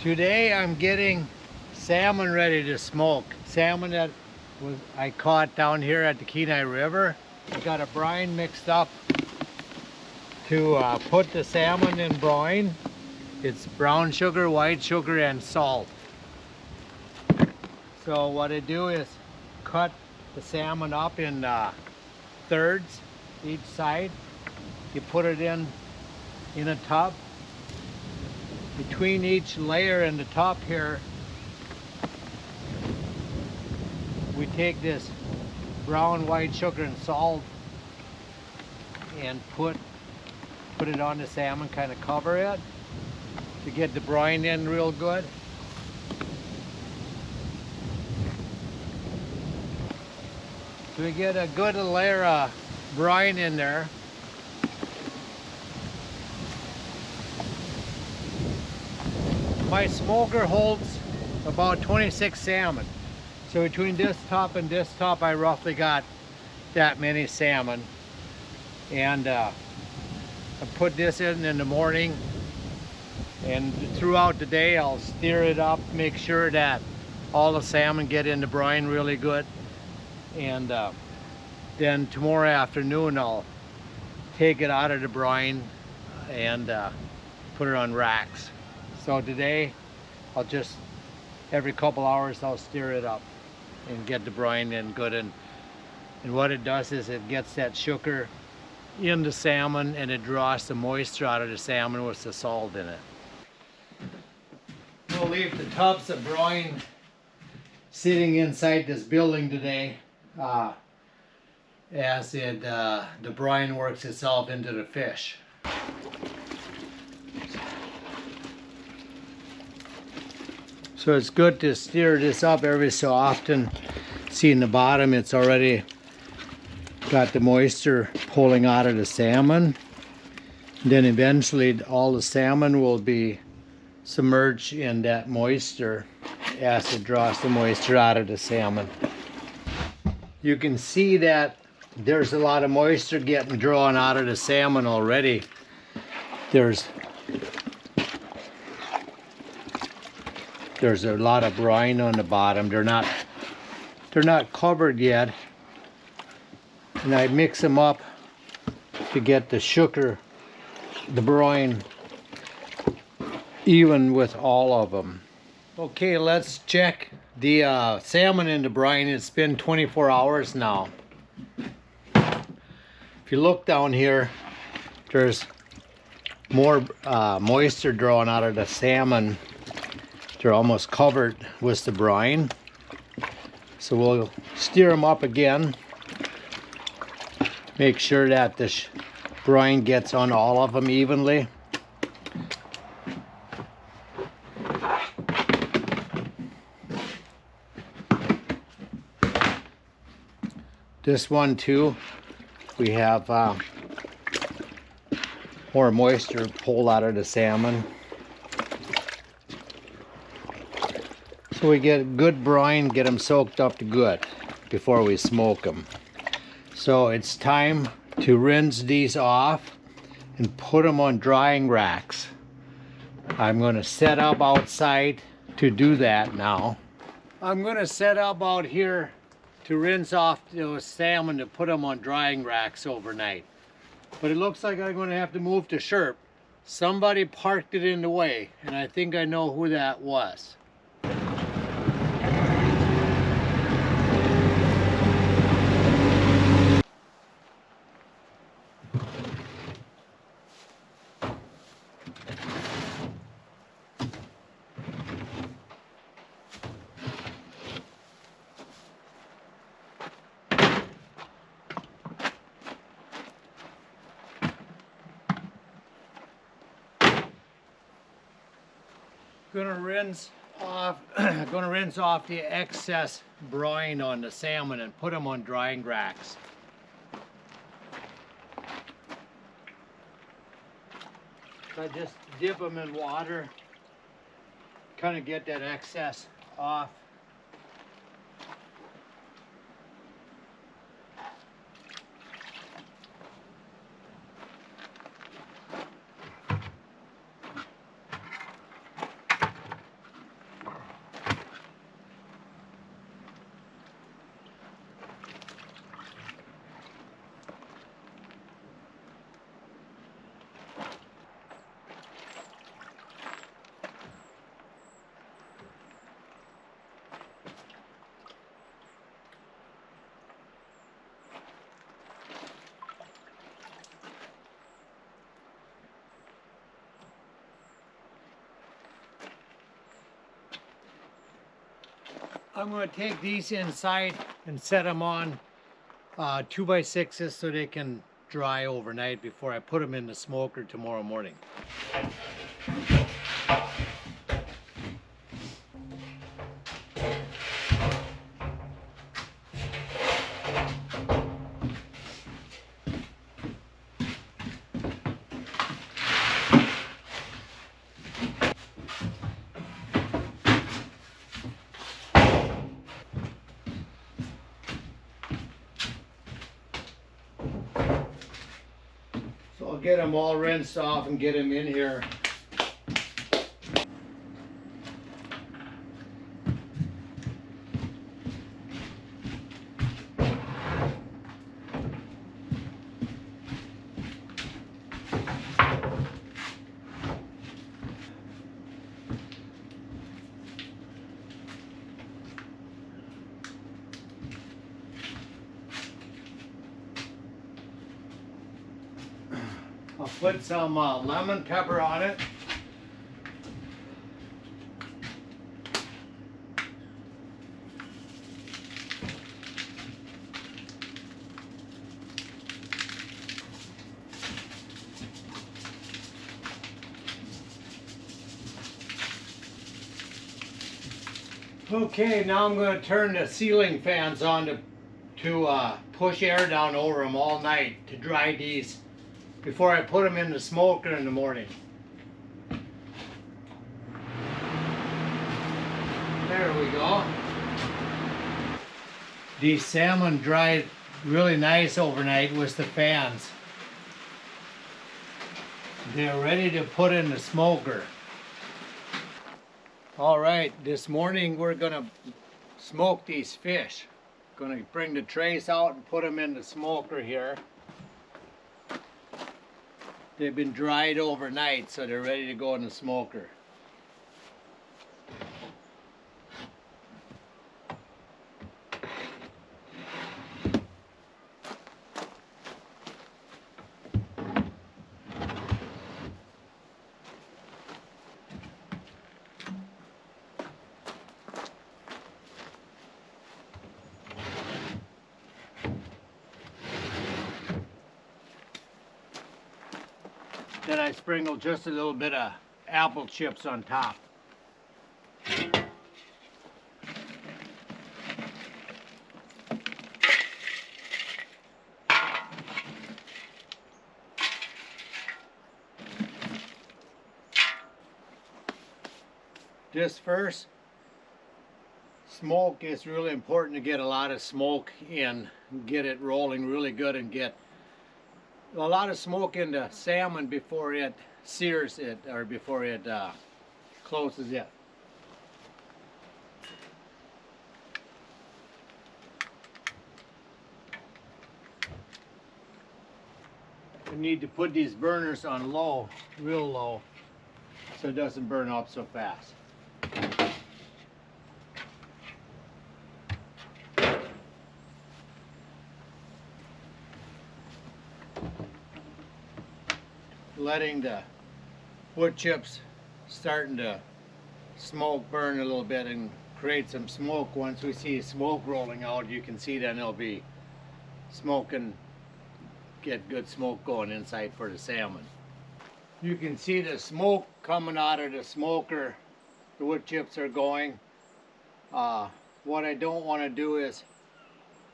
Today I'm getting salmon ready to smoke. Salmon that I caught down here at the Kenai River. I got a brine mixed up to put the salmon in brine. It's brown sugar, white sugar, and salt. So what I do is cut the salmon up in thirds each side. You put it in a tub. Between each layer in the top here, we take this brown, white sugar and salt and put it on the salmon, kind of cover it to get the brine in real good. So we get a good layer of brine in there. My smoker holds about 26 salmon. So between this top and this top, I roughly got that many salmon. And I put this in the morning, and throughout the day I'll stir it up, make sure that all the salmon get in the brine really good. And then tomorrow afternoon I'll take it out of the brine and put it on racks. So today I'll just, every couple hours I'll stir it up and get the brine in good. And what it does is it gets that sugar in the salmon and it draws the moisture out of the salmon with the salt in it. We'll leave the tubs of brine sitting inside this building today as the brine works itself into the fish. So it's good to stir this up every so often. See in the bottom, it's already got the moisture pulling out of the salmon. Then eventually all the salmon will be submerged in that moisture as it draws the moisture out of the salmon. You can see that there's a lot of moisture getting drawn out of the salmon already. There's a lot of brine on the bottom. They're not covered yet. And I mix them up to get the sugar, the brine, even with all of them. Okay, let's check the salmon in the brine. It's been 24 hours now. If you look down here, there's more moisture drawn out of the salmon. They're almost covered with the brine. So we'll stir them up again. Make sure that the brine gets on all of them evenly. This one too, we have more moisture pulled out of the salmon. So we get good brine, get them soaked up to good before we smoke them. So it's time to rinse these off and put them on drying racks. I'm going to set up outside to do that now. I'm going to set up out here to rinse off those salmon to put them on drying racks overnight. But it looks like I'm going to have to move to Sherp. Somebody parked it in the way, and I think I know who that was. Gonna rinse off the excess brine on the salmon and put them on drying racks. So I just dip them in water, kind of get that excess off. I'm going to take these inside and set them on 2x6s so they can dry overnight before I put them in the smoker tomorrow morning. So I'll get them all rinsed off and get them in here. I'll put some lemon pepper on it. Okay, now I'm going to turn the ceiling fans on to push air down over them all night to dry these before I put them in the smoker in the morning. There we go. These salmon dried really nice overnight with the fans. They're ready to put in the smoker. All right, this morning we're gonna smoke these fish. Gonna bring the trays out and put them in the smoker here. They've been dried overnight, so they're ready to go in the smoker. Then I sprinkle just a little bit of apple chips on top. This first smoke is really important to get a lot of smoke in, get it rolling really good and get a lot of smoke in the salmon before it sears it or before it closes it. You need to put these burners on low, real low, so it doesn't burn up so fast. Letting the wood chips starting to smoke burn a little bit and create some smoke. Once we see smoke rolling out, you can see then it'll be smoking, get good smoke going inside for the salmon. You can see the smoke coming out of the smoker. The wood chips are going. What I don't want to do is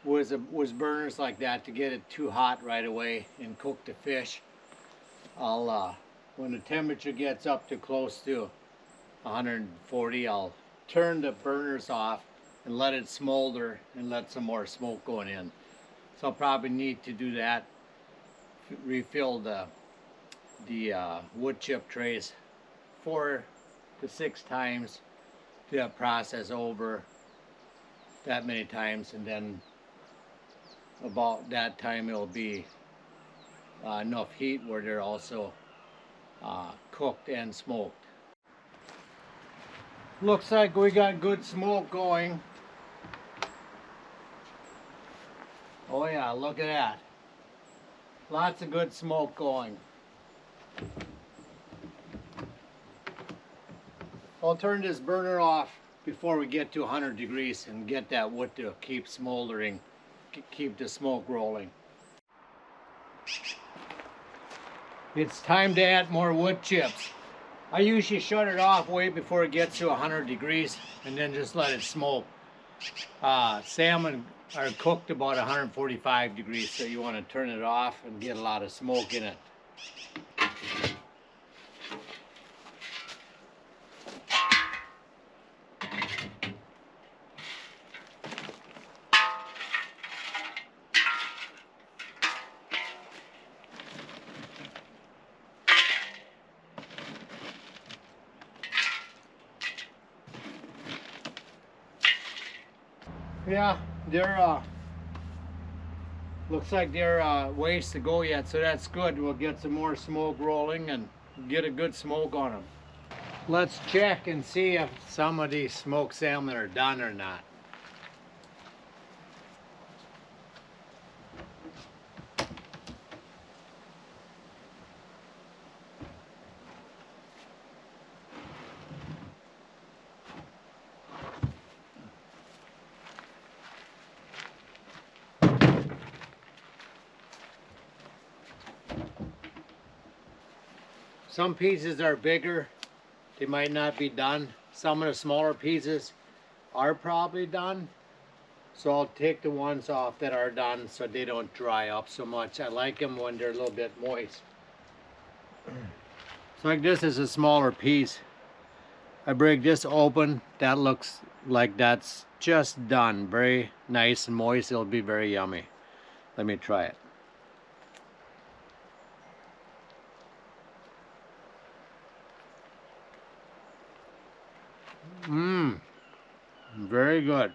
with burners like that to get it too hot right away and cook the fish. I'll when the temperature gets up to close to 140, I'll turn the burners off and let it smolder and let some more smoke going in. So I'll probably need to do that, refill the wood chip trays 4 to 6 times, do that process over that many times, and then about that time it'll be enough heat where they're also cooked and smoked. Looks like we got good smoke going. Oh yeah, look at that. Lots of good smoke going. I'll turn this burner off before we get to 100 degrees and get that wood to keep smoldering, keep the smoke rolling. It's time to add more wood chips. I usually shut it off way before it gets to 100 degrees and then just let it smoke. Salmon are cooked about 145 degrees, so you want to turn it off and get a lot of smoke in it. Yeah, they're looks like they're ways to go yet, so that's good. We'll get some more smoke rolling and get a good smoke on them. Let's check and see if some of these smoked salmon are done or not. Some pieces are bigger, they might not be done. Some of the smaller pieces are probably done. So I'll take the ones off that are done so they don't dry up so much. I like them when they're a little bit moist. So like this is a smaller piece. I break this open, that looks like that's just done. Very nice and moist, it'll be very yummy. Let me try it. Very good.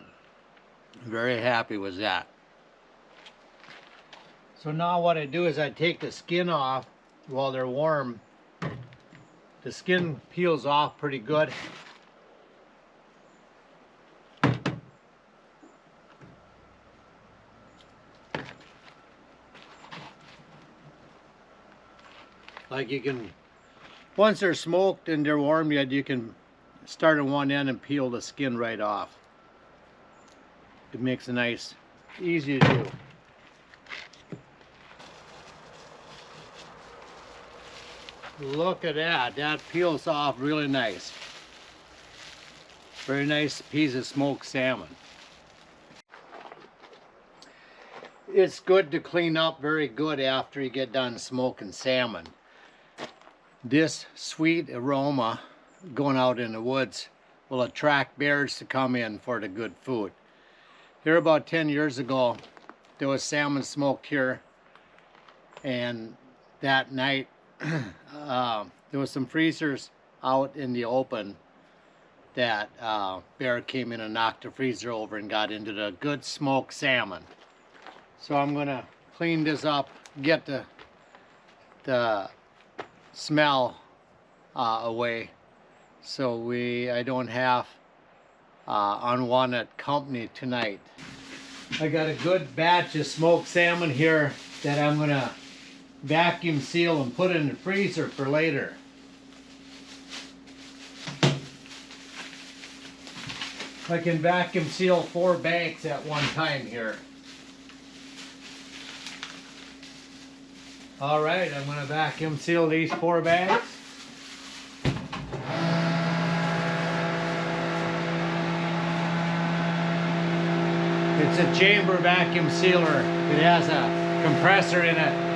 Very happy with that. So now what I do is I take the skin off while they're warm. The skin peels off pretty good. Like you can, once they're smoked and they're warm yet, you can start at one end and peel the skin right off. It makes a nice, easy to do. Look at that, that peels off really nice. Very nice piece of smoked salmon. It's good to clean up very good after you get done smoking salmon. This sweet aroma going out in the woods will attract bears to come in for the good food. Here about 10 years ago, there was salmon smoked here, and that night there was some freezers out in the open that bear came in and knocked the freezer over and got into the good smoked salmon. So I'm gonna clean this up, get the smell away, so I don't have unwanted company tonight. I got a good batch of smoked salmon here that I'm gonna vacuum seal and put in the freezer for later. I can vacuum seal 4 bags at one time here. All right, I'm gonna vacuum seal these 4 bags. It's a chamber vacuum sealer. It has a compressor in it.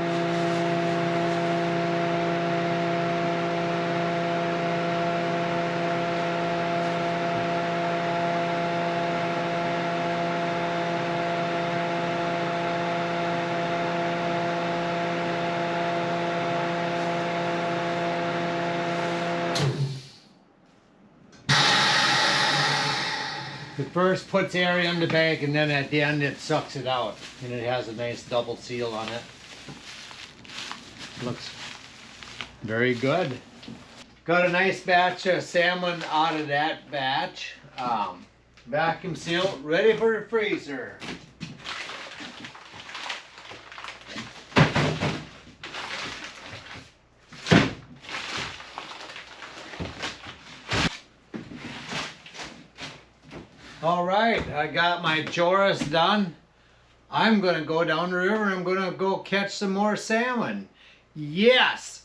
It first puts air in the bag and then at the end it sucks it out. And it has a nice double seal on it. Looks very good. Got a nice batch of salmon out of that batch. Vacuum seal, ready for the freezer. All right, I got my Joris done. I'm gonna go down the river and I'm gonna go catch some more salmon. Yes!